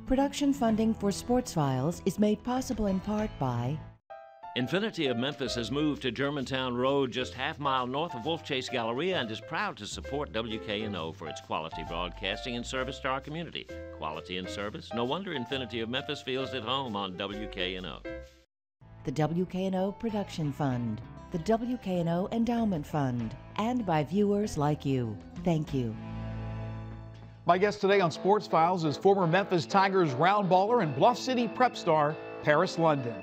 Production funding for Sports Files is made possible in part by Infinity of Memphis has moved to Germantown Road, just half-mile north of Wolf Chase Galleria, and is proud to support WKNO for its quality broadcasting and service to our community. Quality and service? No wonder Infinity of Memphis feels at home on WKNO. the WKNO Production Fund, the WKNO Endowment Fund, and by viewers like you. Thank you. My guest today on Sports Files is former Memphis Tigers round baller and Bluff City prep star, Paris London.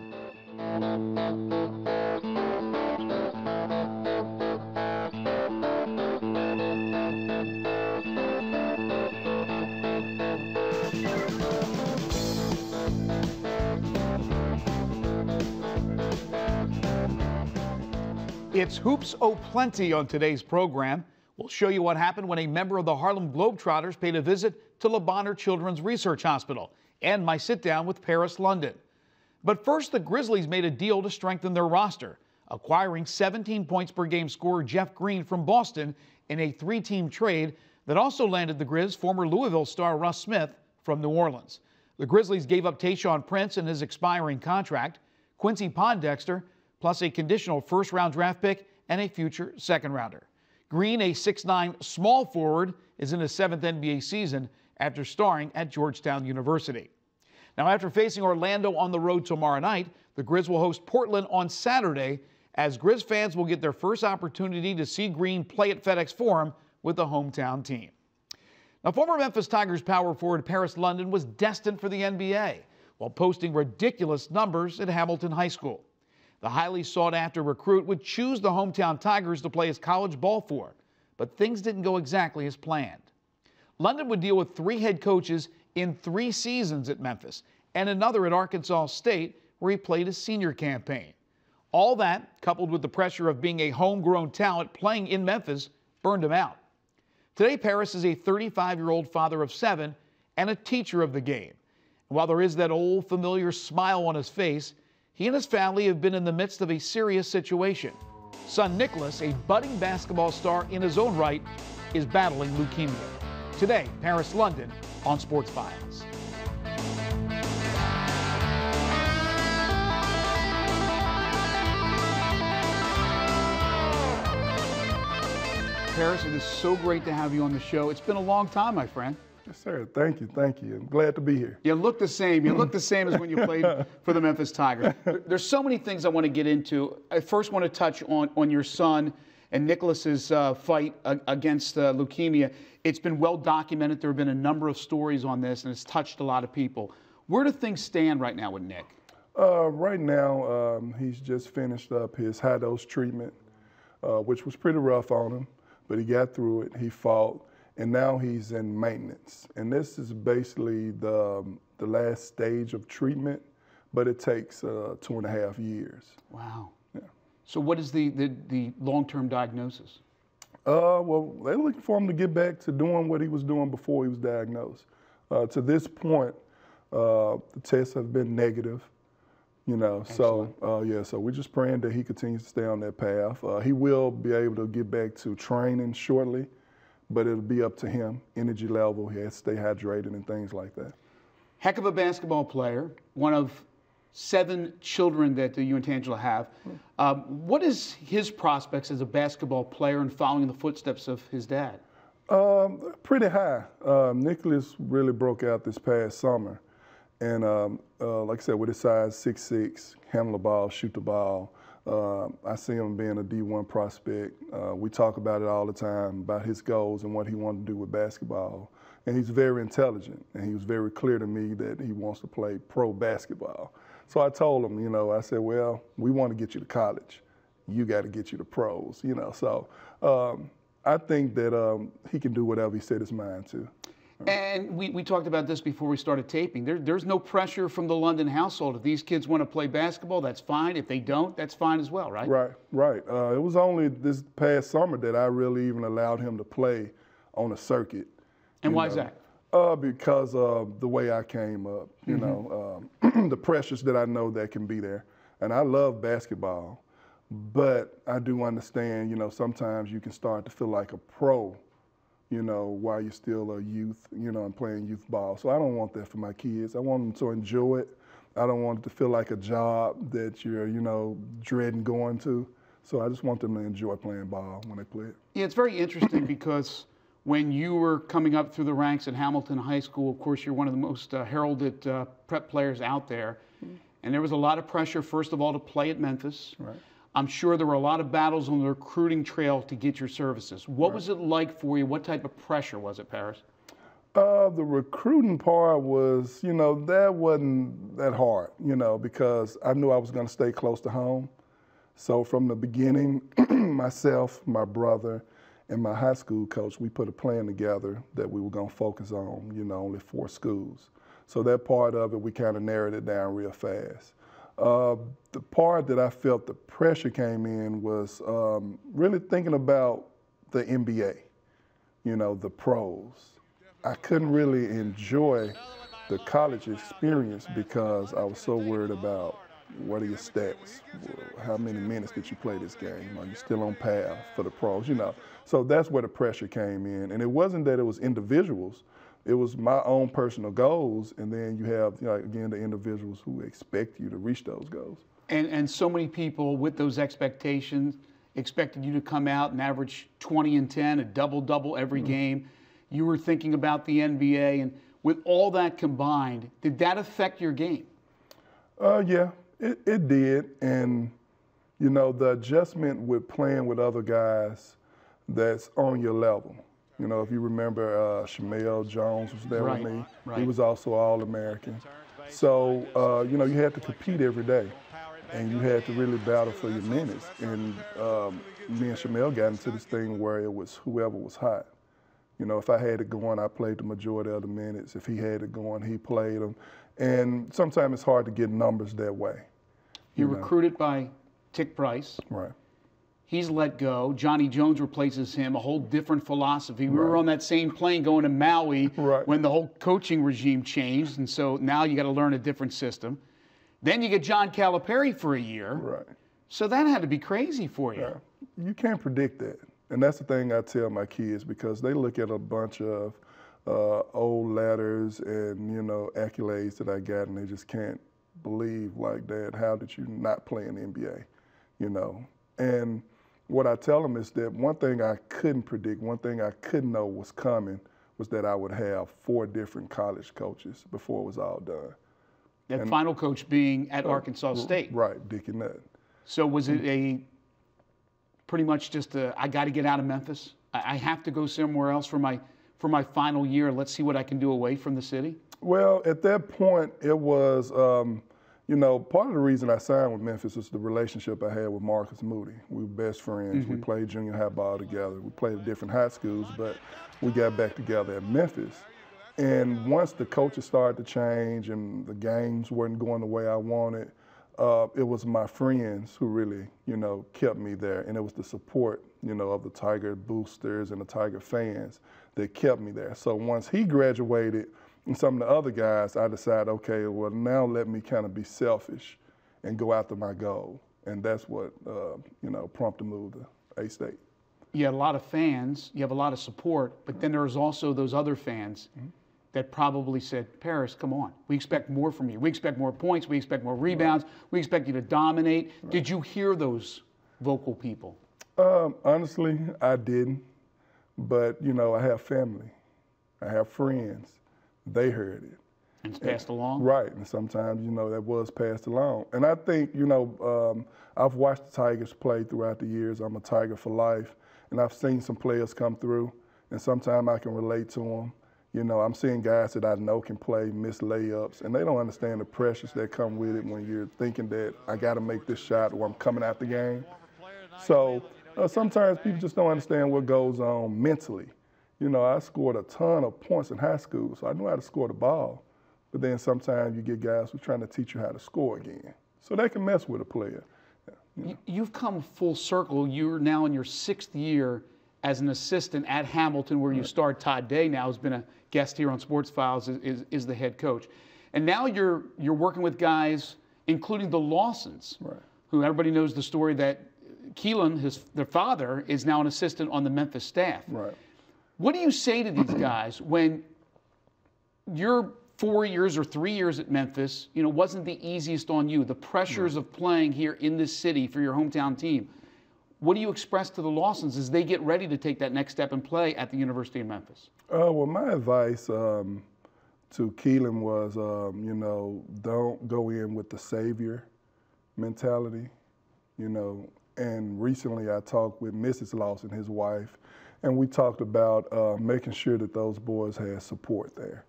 It's Hoops O'Plenty on today's program. We'll show you what happened when a member of the Harlem Globetrotters paid a visit to Le Bonheur Children's Research Hospital, and my sit-down with Paris London. But first, the Grizzlies made a deal to strengthen their roster, acquiring 17 points per game scorer Jeff Green from Boston in a three-team trade that also landed the Grizz former Louisville star Russ Smith from New Orleans. The Grizzlies gave up Tayshaun Prince in his expiring contract, Quincy Pondexter, plus a conditional first-round draft pick and a future second-rounder. Green, a 6'9" small forward, is in his 7th NBA season after starring at Georgetown University. Now, after facing Orlando on the road tomorrow night, the Grizz will host Portland on Saturday, as Grizz fans will get their first opportunity to see Green play at FedEx Forum with the hometown team. Now, former Memphis Tigers power forward Paris London was destined for the NBA while posting ridiculous numbers at Hamilton High School. The highly sought-after recruit would choose the hometown Tigers to play his college ball for, but things didn't go exactly as planned. London would deal with 3 head coaches in 3 seasons at Memphis and another at Arkansas State, where he played his senior campaign. All that, coupled with the pressure of being a homegrown talent playing in Memphis, burned him out. Today, Paris is a 35-year-old father of 7 and a teacher of the game. And while there is that old familiar smile on his face, he and his family have been in the midst of a serious situation. Son Nicholas, a budding basketball star in his own right, is battling leukemia. Today, Paris London on Sports Files. Paris, it is so great to have you on the show. It's been a long time, my friend. Yes, sir. Thank you. Thank you. I'm glad to be here. You look the same. You look the same as when you played for the Memphis Tigers. There's so many things I want to get into. I first want to touch on your son and Nicholas's fight against leukemia. It's been well documented. There have been a number of stories on this, and it's touched a lot of people. Where do things stand right now with Nick? Right now, he's just finished up his high-dose treatment, which was pretty rough on him, but he got through it. He fought. And now he's in maintenance. And this is basically the last stage of treatment, but it takes 2.5 years. Wow. Yeah. So what is the long-term diagnosis? Well, they're looking for him to get back to doing what he was doing before he was diagnosed. To this point, the tests have been negative, you know. Excellent. So, so we're just praying that he continues to stay on that path. He will be able to get back to training shortly, but it'll be up to him, energy level. He has to stay hydrated and things like that. Heck of a basketball player, one of 7 children that you and Tangela have. What is his prospects as a basketball player and following the footsteps of his dad? Pretty high. Nicholas really broke out this past summer. And like I said, with his size 6'6", handle the ball, shoot the ball. I see him being a D1 prospect. We talk about it all the time, about his goals and what he wanted to do with basketball. And he's very intelligent, and he was very clear to me that he wants to play pro basketball. So I told him, you know, I said, well, we want to get you to college. You got to get you to pros, you know. So I think that he can do whatever he set his mind to. And we talked about this before we started taping. There's no pressure from the London household. If these kids want to play basketball, that's fine. If they don't, that's fine as well, right? Right. It was only this past summer that I really even allowed him to play on a circuit. And why is that? Because of the way I came up, you know, the pressures that I know that can be there. And I love basketball, but I do understand, you know, sometimes you can start to feel like a pro you know, while you're still a youth, you know, and playing youth ball. So I don't want that for my kids. I want them to enjoy it. I don't want it to feel like a job that you're, you know, dreading going to. So I just want them to enjoy playing ball when they play it. Yeah, it's very interesting because when you were coming up through the ranks at Hamilton High School, of course, you're one of the most heralded prep players out there. And there was a lot of pressure, first of all, to play at Memphis. Right. I'm sure there were a lot of battles on the recruiting trail to get your services. What was it like for you? What type of pressure was it, Paris? The recruiting part was, you know, that wasn't that hard, you know, because I knew I was going to stay close to home. So from the beginning, myself, my brother, and my high school coach, we put a plan together that we were going to focus on, you know, only 4 schools. So that part of it, we kind of narrowed it down real fast. The part that I felt the pressure came in was really thinking about the NBA, you know, the pros. I couldn't really enjoy the college experience because I was so worried about what are your stats, how many minutes did you play this game, are you still on path for the pros, you know. So that's where the pressure came in. And it wasn't that it was individuals. It was my own personal goals, and then you have, you know, again, the individuals who expect you to reach those goals. And so many people with those expectations expected you to come out and average 20 and 10, a double-double every game. You were thinking about the NBA, and with all that combined, did that affect your game? Yeah, it did. And, you know, the adjustment with playing with other guys that's on your level. You know, if you remember, Shamel Jones was there with me. He was also All-American. So, you know, you had to compete every day, and you had to really battle for your minutes. And me and Shamel got into this thing where it was whoever was hot. You know, if I had it going, I played the majority of the minutes. If he had it going, he played them. And sometimes it's hard to get numbers that way. You're recruited by Tick Price. Right. He's let go. Johnny Jones replaces him, a whole different philosophy. We were on that same plane going to Maui when the whole coaching regime changed, and so now you got to learn a different system. Then you get John Calipari for a year. Right. So that had to be crazy for you. Yeah. You can't predict that. And that's the thing I tell my kids, because they look at a bunch of old letters and, you know, accolades that I got, and they just can't believe, like, Dad, how did you not play in the NBA, you know? And what I tell them is that one thing I couldn't predict, one thing I couldn't know was coming, was that I would have 4 different college coaches before it was all done. That final coach being at Arkansas State. Right, Dickie Nutt. So was it a pretty much just I got to get out of Memphis? I have to go somewhere else for my final year. Let's see what I can do away from the city? Well, at that point, it was, you know, part of the reason I signed with Memphis was the relationship I had with Marcus Moody. We were best friends. We played junior high ball together. We played at different high schools, but we got back together at Memphis. And once the coaches started to change and the games weren't going the way I wanted, it was my friends who really, you know, kept me there. And it was the support, you know, of the Tiger boosters and the Tiger fans that kept me there. So once he graduated, and some of the other guys, I decided, okay, well, now let me kind of be selfish and go after my goal. And that's what, you know, prompted the move to A-State. You had a lot of fans, you have a lot of support, but then there's also those other fans that probably said, Paris, come on, we expect more from you. We expect more points, we expect more rebounds, we expect you to dominate. Did you hear those vocal people? Honestly, I didn't. But, you know, I have family. I have friends. They heard it. And it's passed along? Right, and sometimes, you know, that was passed along. And I think, you know, I've watched the Tigers play throughout the years. I'm a Tiger for life, and I've seen some players come through, and sometimes I can relate to them. You know, I'm seeing guys that I know can play, miss layups, and they don't understand the pressures that come with it when you're thinking that I got to make this shot or I'm coming out the game. So sometimes people just don't understand what goes on mentally. You know, I scored a ton of points in high school, so I knew how to score the ball. But then sometimes you get guys who are trying to teach you how to score again. So they can mess with a player. You know. You've come full circle. You're now in your 6th year as an assistant at Hamilton, where you start. Todd Day now has been a guest here on Sports Files, is the head coach. And now you're working with guys, including the Lawsons, who everybody knows the story that Keelan, their father, is now an assistant on the Memphis staff. Right. What do you say to these guys when your 4 years or 3 years at Memphis, wasn't the easiest on you? The pressures of playing here in this city for your hometown team. What do you express to the Lawsons as they get ready to take that next step and play at the University of Memphis? Well, my advice to Keelan was, don't go in with the savior mentality, And recently I talked with Mrs. Lawson, his wife, and we talked about making sure that those boys had support there.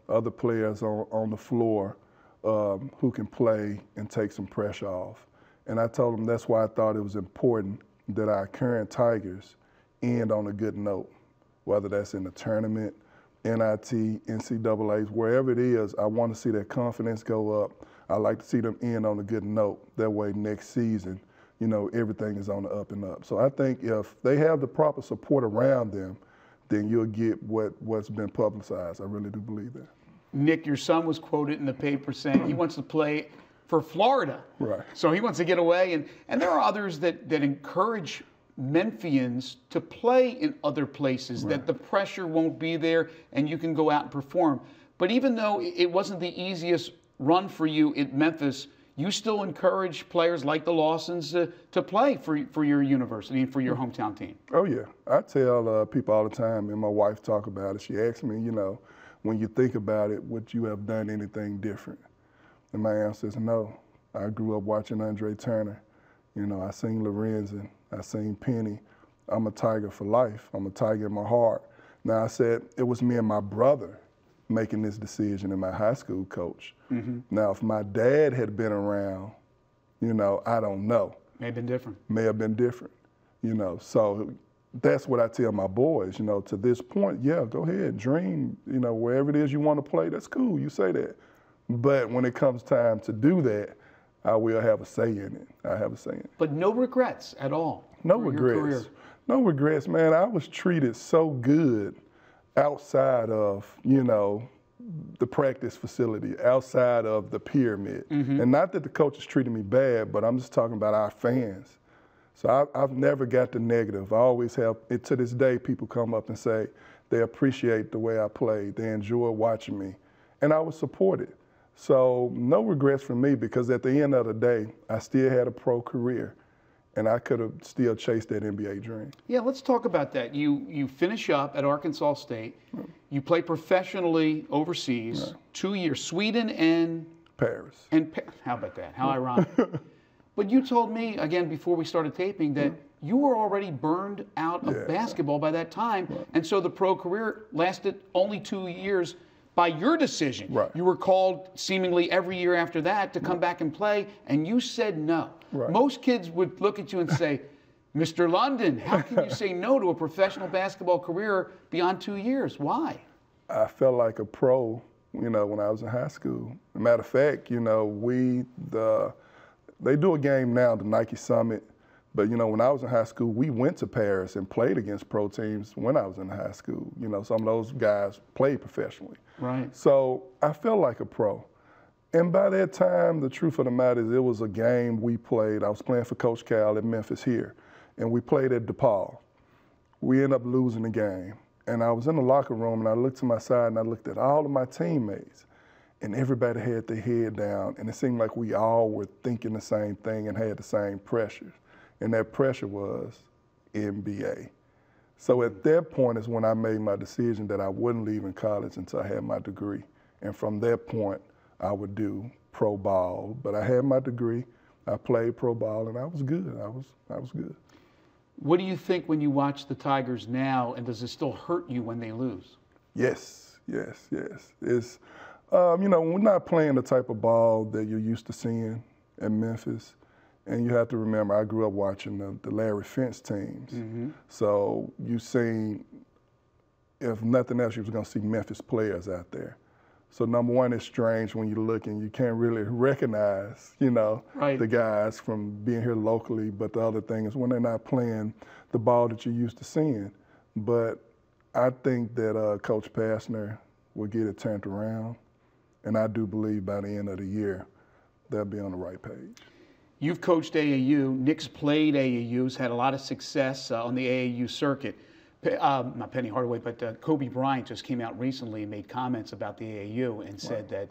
Other players on the floor who can play and take some pressure off. And I told them that's why I thought it was important that our current Tigers end on a good note, whether that's in the tournament, NIT, NCAAs, wherever it is. I want to see their confidence go up. I like to see them end on a good note. That way next season, everything is on the up and up. So I think if they have the proper support around them, then you'll get what's been publicized. I really do believe that. Nick, your son was quoted in the paper saying he wants to play for Florida. Right. So he wants to get away. And there are others that encourage Memphians to play in other places, that the pressure won't be there and you can go out and perform. But even though it wasn't the easiest run for you at Memphis, you still encourage players like the Lawsons to play for your university and for your hometown team. Oh, yeah. I tell people all the time, and my wife talk about it. She asks me, when you think about it, would you have done anything different? And my answer is no. I grew up watching Andre Turner. I seen Lorenzen. I seen Penny. I'm a Tiger for life. I'm a Tiger in my heart. Now, I said it was me and my brother making this decision and my high school coach. Now, if my dad had been around, I don't know. May have been different. May have been different, So that's what I tell my boys, to this point, yeah, go ahead, dream, wherever it is you want to play, that's cool, you say that. But when it comes time to do that, I will have a say in it. I have a say in it. But no regrets at all. No regrets. No regrets, man. I was treated so good outside of, the practice facility, outside of the pyramid. And not that the coaches treated me bad, but I'm just talking about our fans. So I've never got the negative. I always have, to this day, people come up and say they appreciate the way I played. They enjoy watching me. And I was supported. So no regrets for me, because at the end of the day, I still had a pro career. And I could have still chased that NBA dream. Yeah, let's talk about that. You finish up at Arkansas State. You play professionally overseas, 2 years, Sweden and Paris. How about that? How ironic. But you told me, again, before we started taping, that you were already burned out of basketball by that time. And so the pro career lasted only 2 years by your decision. You were called seemingly every year after that to come back and play, and you said no. Most kids would look at you and say, Mr. London, how can you say no to a professional basketball career beyond 2 years? Why? I felt like a pro, when I was in high school. As a matter of fact, they do a game now, the Nike Summit. But, when I was in high school, we went to Paris and played against pro teams when I was in high school. Some of those guys played professionally. So I felt like a pro. And by that time, the truth of the matter is it was a game we played. I was playing for Coach Cal at Memphis here, and we played at DePaul. We ended up losing the game. And I was in the locker room, and I looked to my side, and I looked at all of my teammates, and everybody had their head down, and it seemed like we all were thinking the same thing and had the same pressure. And that pressure was NBA. So at that point is when I made my decision that I wouldn't leave in college until I had my degree. And from that point, I would do pro ball. But I had my degree, I played pro ball, and I was good. I was good. What do you think when you watch the Tigers now, and does it still hurt you when they lose? Yes. It's, we're not playing the type of ball that you're used to seeing in Memphis. And you have to remember, I grew up watching the Larry Finch teams. So you've seen, if nothing else, you was going to see Memphis players out there. So number one, it's strange when you look and you can't really recognize, the guys from being here locally. But the other thing is when they're not playing the ball that you're used to seeing. But I think that Coach Pastner will get it turned around. And I do believe by the end of the year, they'll be on the right page. You've coached AAU. Nick's played AAU's, had a lot of success on the AAU circuit. not Penny Hardaway, but Kobe Bryant just came out recently and made comments about the AAU and said that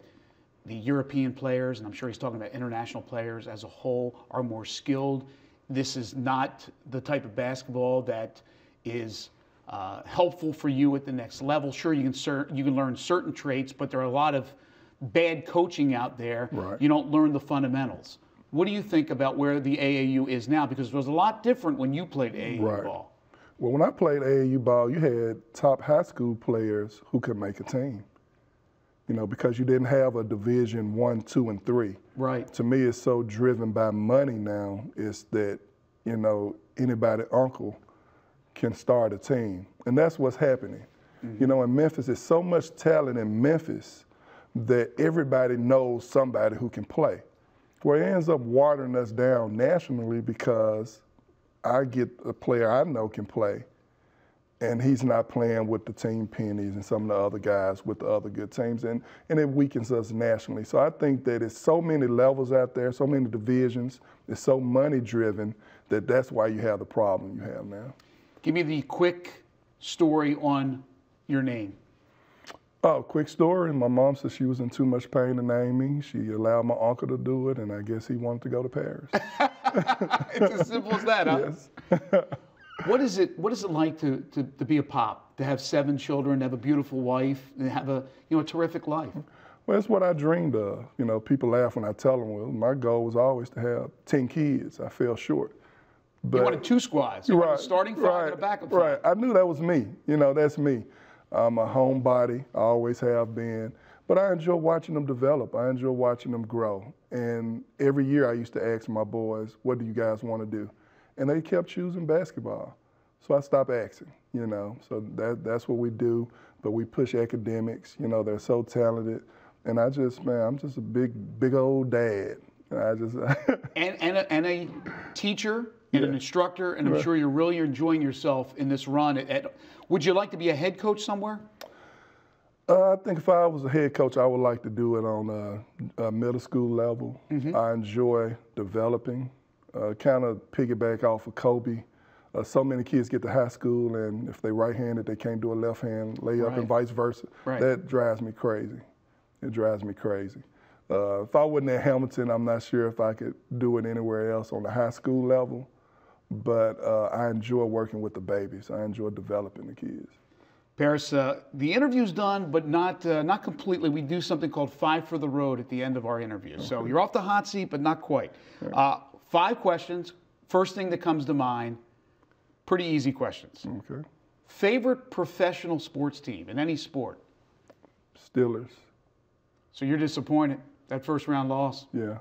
the European players, and I'm sure he's talking about international players as a whole, are more skilled. This is not the type of basketball that is helpful for you at the next level. Sure, you can learn certain traits, but there are a lot of bad coaching out there. Right. You don't learn the fundamentals. What do you think about where the AAU is now? Because it was a lot different when you played AAU ball. Well, when I played AAU ball, you had top high school players who could make a team. You know, because you didn't have a Division 1, 2, and 3. Right. To me, it's so driven by money now. Is that, you know, anybody uncle can start a team, and that's what's happening. You know, in Memphis, there's so much talent in Memphis that everybody knows somebody who can play. Well, it ends up watering us down nationally because I get a player I know can play, and he's not playing with the team pennies and some of the other guys with the other good teams, and it weakens us nationally. So I think that it's so many levels out there, so many divisions, it's so money-driven that that's why you have the problem you have now. Give me the quick story on your name. Oh, quick story. My mom said she was in too much pain to name me. She allowed my uncle to do it, and I guess he wanted to go to Paris. It's as simple as that, huh? Yes. What is it like to be a pop, to have 7 children, to have a beautiful wife, and have a terrific life? Well, that's what I dreamed of. You know, people laugh when I tell them, well, my goal was always to have 10 kids. I fell short. But, you wanted 2 squads. You wanted a starting 5 and a backup 5. Right. I knew that was me. You know, that's me. I'm a homebody. I always have been. But I enjoy watching them develop. I enjoy watching them grow. And every year I used to ask my boys, what do you guys want to do? And they kept choosing basketball. So I stopped asking, you know. So that's what we do. But we push academics. You know, they're so talented. And I'm just a big old dad. And I just and a teacher and an instructor, and I'm sure you're really enjoying yourself in this run. Would you like to be a head coach somewhere? I think if I was a head coach, I would like to do it on a middle school level. I enjoy developing, kind of piggyback off of Kobe. So many kids get to high school, and if they're right-handed, they can't do a left-hand layup and vice versa. Right. That drives me crazy. It drives me crazy. If I wasn't at Hamilton, I'm not sure if I could do it anywhere else on the high school level. But I enjoy working with the babies. I enjoy developing the kids. Paris, the interview's done, but not completely. We do something called 5 for the road at the end of our interview. Okay. So you're off the hot seat, but not quite. Right. 5 questions. First thing that comes to mind. Pretty easy questions. Okay. Favorite professional sports team in any sport? Steelers. So you're disappointed that first round loss? Yeah.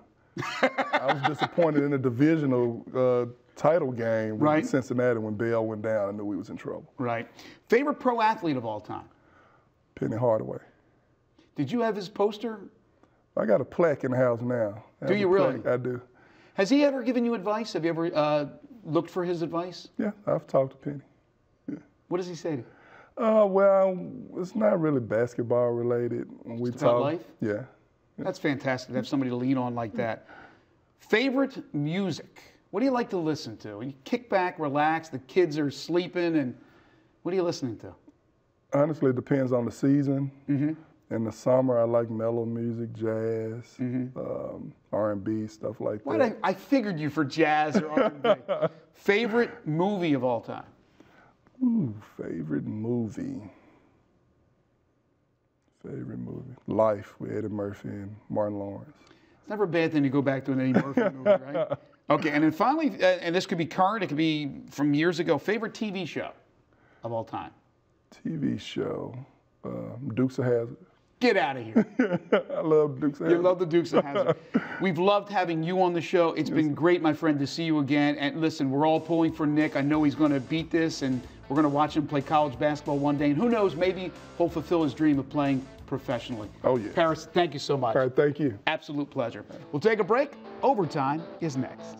I was disappointed in the divisional title game with Cincinnati when Bell went down. I knew we was in trouble. Right. Favorite pro athlete of all time? Penny Hardaway. Did you have his poster? I got a plaque in the house now. Do you really? I do. Has he ever given you advice? Have you ever looked for his advice? Yeah, I've talked to Penny. Yeah. What does he say to you? Well, it's not really basketball related. We talk about life? Yeah. That's fantastic to have somebody to lean on like that. Favorite music? What do you like to listen to? When you kick back, relax, the kids are sleeping, and what are you listening to? Honestly, it depends on the season. In the summer, I like mellow music, jazz, R&B, stuff like that. I figured you for jazz or R&B. Favorite movie of all time? Ooh, favorite movie. Life with Eddie Murphy and Martin Lawrence. It's never a bad thing to go back to an Eddie Murphy movie, right? Okay, and then finally, and this could be current, it could be from years ago, favorite TV show of all time? TV show, Dukes of Hazzard. Get out of here. I love Dukes of Hazzard. You love the Dukes of Hazzard. We've loved having you on the show. It's been great, my friend, to see you again. And listen, we're all pulling for Nick. I know he's going to beat this, and we're going to watch him play college basketball one day. And who knows, maybe he'll fulfill his dream of playing professionally. Oh, yeah. Paris, thank you so much. All right, thank you. Absolute pleasure. We'll take a break. Overtime is next.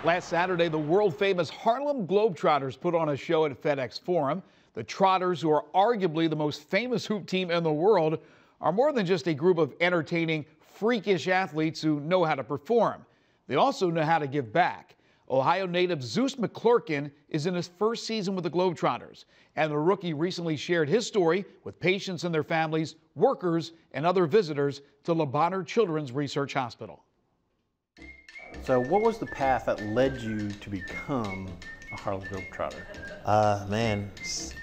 Last Saturday, the world-famous Harlem Globetrotters put on a show at FedEx Forum. The Trotters, who are arguably the most famous hoop team in the world, are more than just a group of entertaining, freakish athletes who know how to perform. They also know how to give back. Ohio native Zeus McClurkin is in his first season with the Globetrotters, and the rookie recently shared his story with patients and their families, workers, and other visitors to Le Bonheur Children's Research Hospital. So what was the path that led you to become a Harlem Globetrotter? Man,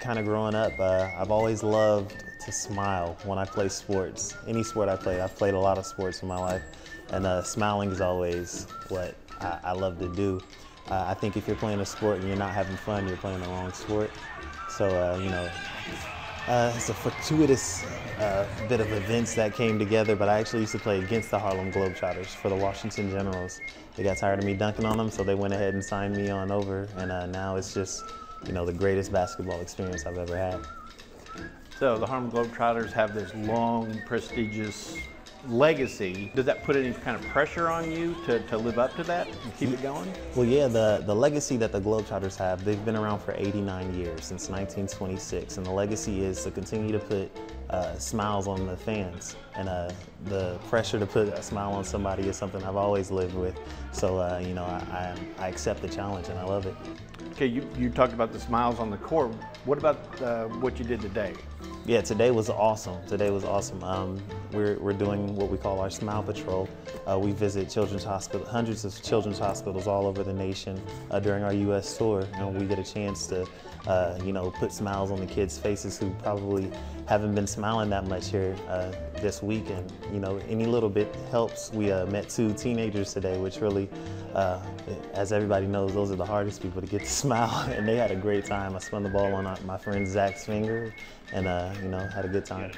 kind of growing up, I've always loved to smile when I play sports. Any sport I play, I've played a lot of sports in my life, and smiling is always what I love to do. I think if you're playing a sport and you're not having fun, you're playing the wrong sport. So, it's a fortuitous bit of events that came together, but I actually used to play against the Harlem Globetrotters for the Washington Generals. They got tired of me dunking on them, so they went ahead and signed me on over, and now it's just, the greatest basketball experience I've ever had. So the Harlem Globetrotters have this long, prestigious legacy. Does that put any kind of pressure on you to live up to that and keep it going? Well, yeah, the legacy that the Globetrotters have, they've been around for 89 years, since 1926, and the legacy is to continue to put smiles on the fans, and the pressure to put a smile on somebody is something I've always lived with, so I accept the challenge and I love it. Okay, you talked about the smiles on the court. What about what you did today? Yeah, today was awesome. Today was awesome. We're doing what we call our Smile Patrol. We visit children's hospitals, hundreds of children's hospitals all over the nation during our U.S. tour, and we get a chance to, put smiles on the kids' faces who probably haven't been smiling that much here this week, and any little bit helps. We met 2 teenagers today, which really, as everybody knows, those are the hardest people to get to smile, and they had a great time. I spun the ball on my friend Zach's finger, and had a good time.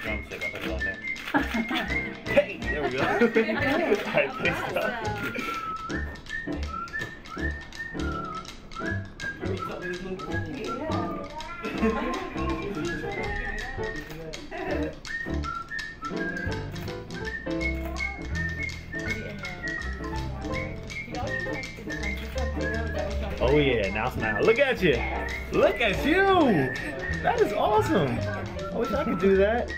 Hey, there we go. All right, thanks, Oh yeah, now smile. Look at you. Look at you. That is awesome. I wish I could do that.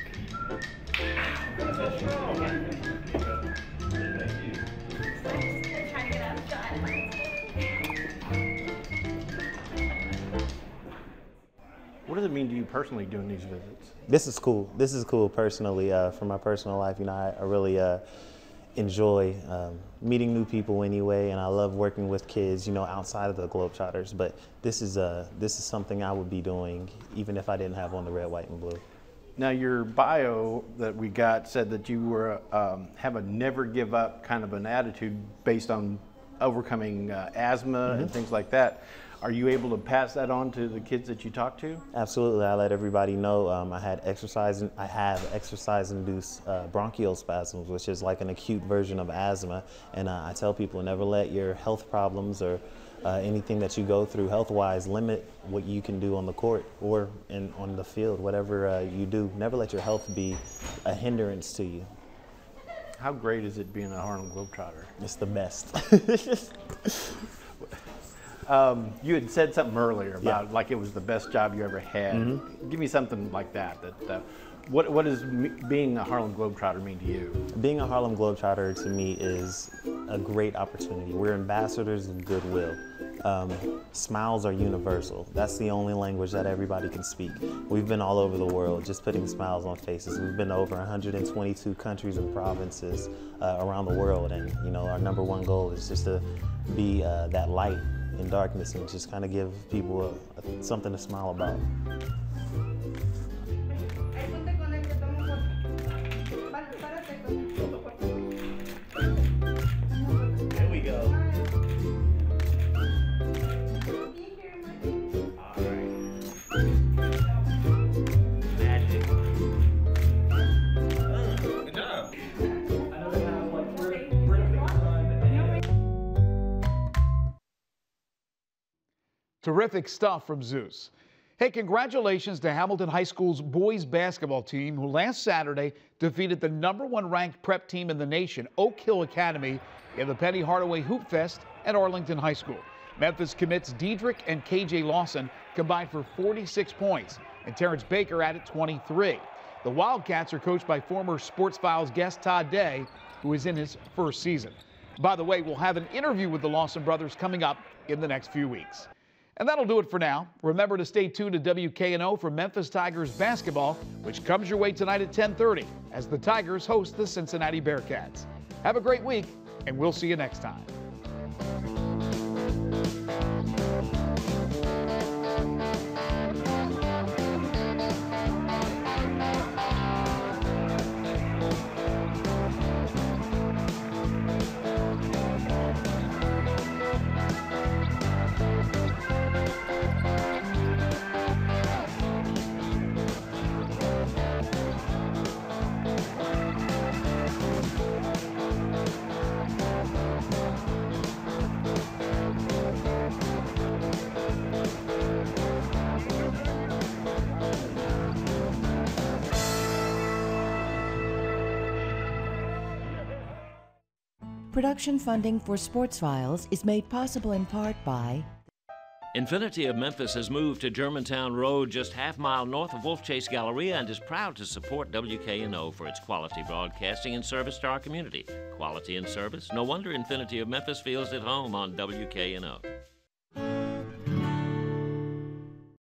What does it mean to you personally doing these visits? This is cool. This is cool personally. For my personal life, I really enjoy meeting new people anyway, and I love working with kids, outside of the Globetrotters. But this is something I would be doing even if I didn't have on the red, white, and blue. Now, your bio that we got said that you were have a never give up kind of an attitude based on overcoming asthma and things like that. Are you able to pass that on to the kids that you talk to? Absolutely. I let everybody know I have exercise-induced bronchial spasms, which is like an acute version of asthma. And I tell people, never let your health problems or anything that you go through health-wise limit what you can do on the court or on the field, whatever you do. Never let your health be a hindrance to you. How great is it being a Harlem Globetrotter? It's the best. You had said something earlier about like it was the best job you ever had. Give me something like that. What does being a Harlem Globetrotter mean to you? Being a Harlem Globetrotter to me is a great opportunity. We're ambassadors of goodwill. Smiles are universal. That's the only language that everybody can speak. We've been all over the world just putting smiles on faces. We've been to over 122 countries and provinces around the world, and our number one goal is just to be that light in darkness and just kind of give people something to smile about. There we go. All right. Magic. Good job. Terrific stuff from Zeus. Hey, congratulations to Hamilton High School's boys basketball team, who last Saturday defeated the #1 ranked prep team in the nation, Oak Hill Academy, in the Penny Hardaway Hoop Fest at Arlington High School. Memphis commits Diedrich and KJ Lawson combined for 46 points, and Terrence Baker added 23. The Wildcats are coached by former Sports Files guest Todd Day, who is in his first season. By the way, we'll have an interview with the Lawson brothers coming up in the next few weeks. And that'll do it for now. Remember to stay tuned to WKNO for Memphis Tigers basketball, which comes your way tonight at 10:30 as the Tigers host the Cincinnati Bearcats. Have a great week, and we'll see you next time. Production funding for Sports Files is made possible in part by Infinity of Memphis has moved to Germantown Road, just half-mile north of Wolf Chase Galleria, and is proud to support WKNO for its quality broadcasting and service to our community. Quality and service? No wonder Infinity of Memphis feels at home on WKNO.